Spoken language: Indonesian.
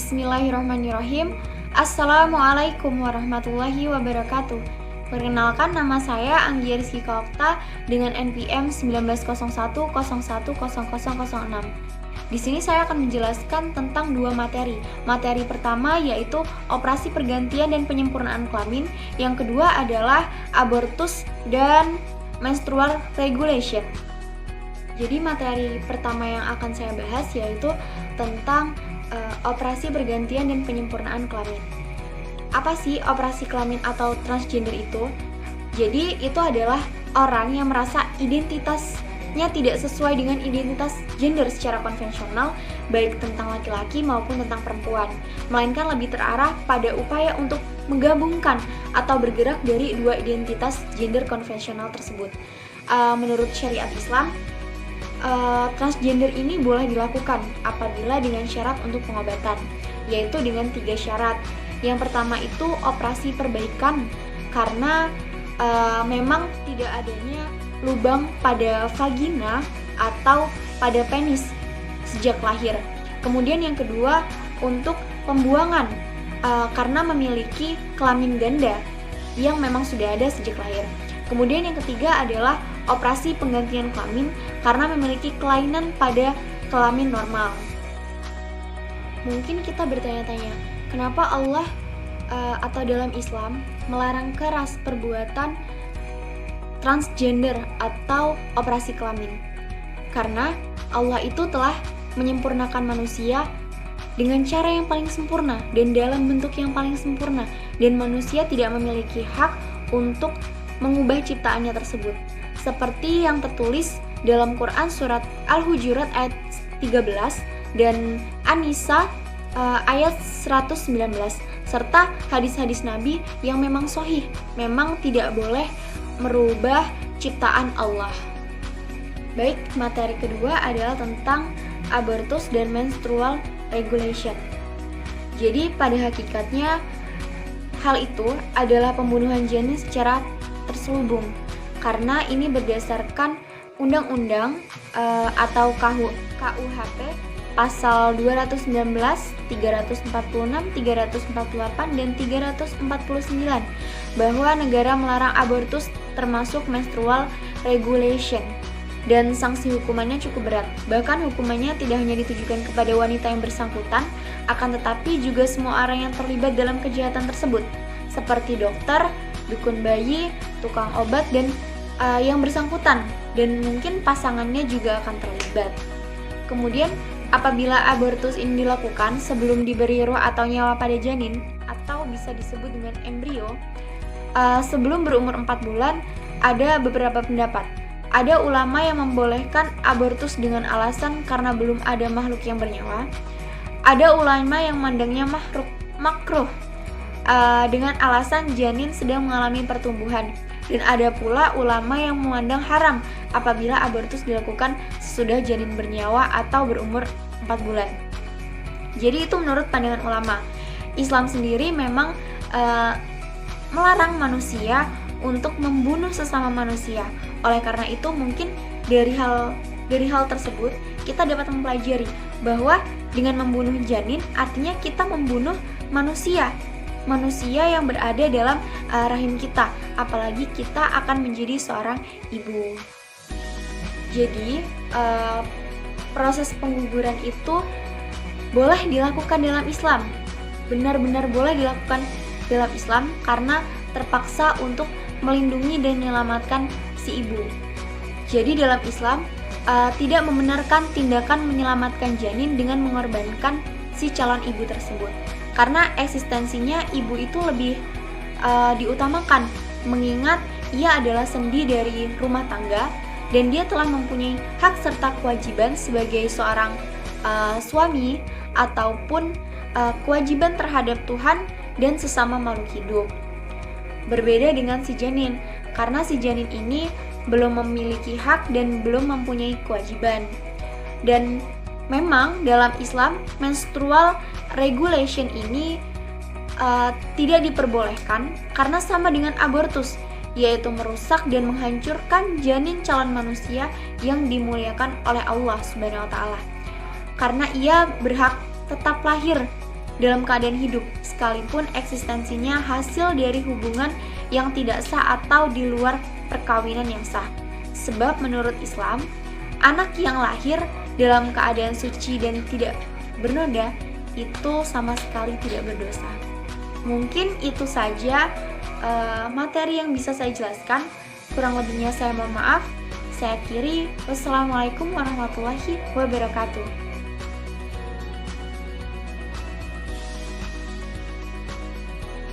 Bismillahirrahmanirrahim. Assalamualaikum warahmatullahi wabarakatuh. Perkenalkan, nama saya Anggia Rizkika Okta dengan NPM 1901010006. Di sini saya akan menjelaskan tentang dua materi. Materi pertama yaitu operasi pergantian dan penyempurnaan kelamin. Yang kedua adalah abortus dan menstrual regulation. Jadi materi pertama yang akan saya bahas yaitu tentang operasi pergantian dan penyempurnaan kelamin. Apa sih operasi kelamin atau transgender itu? Jadi itu adalah orang yang merasa identitasnya tidak sesuai dengan identitas gender secara konvensional, baik tentang laki-laki maupun tentang perempuan, melainkan lebih terarah pada upaya untuk menggabungkan atau bergerak dari dua identitas gender konvensional tersebut. Menurut syariat Islam, transgender ini boleh dilakukan apabila dengan syarat untuk pengobatan, yaitu dengan 3 syarat. Yang pertama itu operasi perbaikan, karena memang tidak adanya lubang pada vagina atau pada penis sejak lahir. Kemudian yang kedua untuk pembuangan, karena memiliki kelamin ganda yang memang sudah ada sejak lahir. Kemudian yang ketiga adalah operasi penggantian kelamin karena memiliki kelainan pada kelamin normal. Mungkin kita bertanya-tanya, kenapa Allah atau dalam Islam melarang keras perbuatan transgender atau operasi kelamin? Karena Allah itu telah menyempurnakan manusia dengan cara yang paling sempurna dan dalam bentuk yang paling sempurna, dan manusia tidak memiliki hak untuk mengubah ciptaannya tersebut. Seperti yang tertulis dalam Quran surat Al-Hujurat ayat 13 dan An-Nisa ayat 119, serta hadis-hadis Nabi yang memang sahih, memang tidak boleh merubah ciptaan Allah. Baik, materi kedua adalah tentang abortus dan menstrual regulation. Jadi pada hakikatnya hal itu adalah pembunuhan janin secara terselubung, karena ini berdasarkan undang-undang atau KUHP pasal 219, 346, 348, dan 349 bahwa negara melarang abortus termasuk menstrual regulation, dan sanksi hukumannya cukup berat. Bahkan hukumannya tidak hanya ditujukan kepada wanita yang bersangkutan, akan tetapi juga semua orang yang terlibat dalam kejahatan tersebut, seperti dokter, dukun bayi, tukang obat, dan yang bersangkutan, dan mungkin pasangannya juga akan terlibat. Kemudian apabila abortus ini dilakukan sebelum diberi roh atau nyawa pada janin, atau bisa disebut dengan embrio, sebelum berumur 4 bulan, ada beberapa pendapat. Ada ulama yang membolehkan abortus dengan alasan karena belum ada makhluk yang bernyawa. Ada ulama yang memandangnya makruh dengan alasan janin sedang mengalami pertumbuhan, dan ada pula ulama yang memandang haram apabila abortus dilakukan sesudah janin bernyawa atau berumur 4 bulan. Jadi itu menurut pandangan ulama. Islam sendiri memang melarang manusia untuk membunuh sesama manusia. Oleh karena itu mungkin dari hal tersebut kita dapat mempelajari bahwa dengan membunuh janin artinya kita membunuh manusia yang berada dalam rahim kita, apalagi kita akan menjadi seorang ibu. Jadi proses pengguguran itu boleh dilakukan dalam Islam, benar-benar boleh dilakukan dalam Islam, karena terpaksa untuk melindungi dan menyelamatkan si ibu. Jadi dalam Islam tidak membenarkan tindakan menyelamatkan janin dengan mengorbankan si calon ibu tersebut, karena eksistensinya ibu itu lebih diutamakan, mengingat ia adalah sendi dari rumah tangga dan dia telah mempunyai hak serta kewajiban sebagai seorang suami ataupun kewajiban terhadap Tuhan dan sesama makhluk hidup. Berbeda dengan si janin, karena si janin ini belum memiliki hak dan belum mempunyai kewajiban. Dan memang dalam Islam menstrual regulation ini tidak diperbolehkan karena sama dengan abortus, yaitu merusak dan menghancurkan janin calon manusia yang dimuliakan oleh Allah Subhanahu wa Ta'ala, karena ia berhak tetap lahir dalam keadaan hidup, sekalipun eksistensinya hasil dari hubungan yang tidak sah atau di luar perkawinan yang sah. Sebab menurut Islam, anak yang lahir dalam keadaan suci dan tidak bernoda itu sama sekali tidak berdosa. Mungkin itu saja materi yang bisa saya jelaskan. Kurang lebihnya saya mohon maaf. Saya akhiri. Wassalamualaikum warahmatullahi wabarakatuh.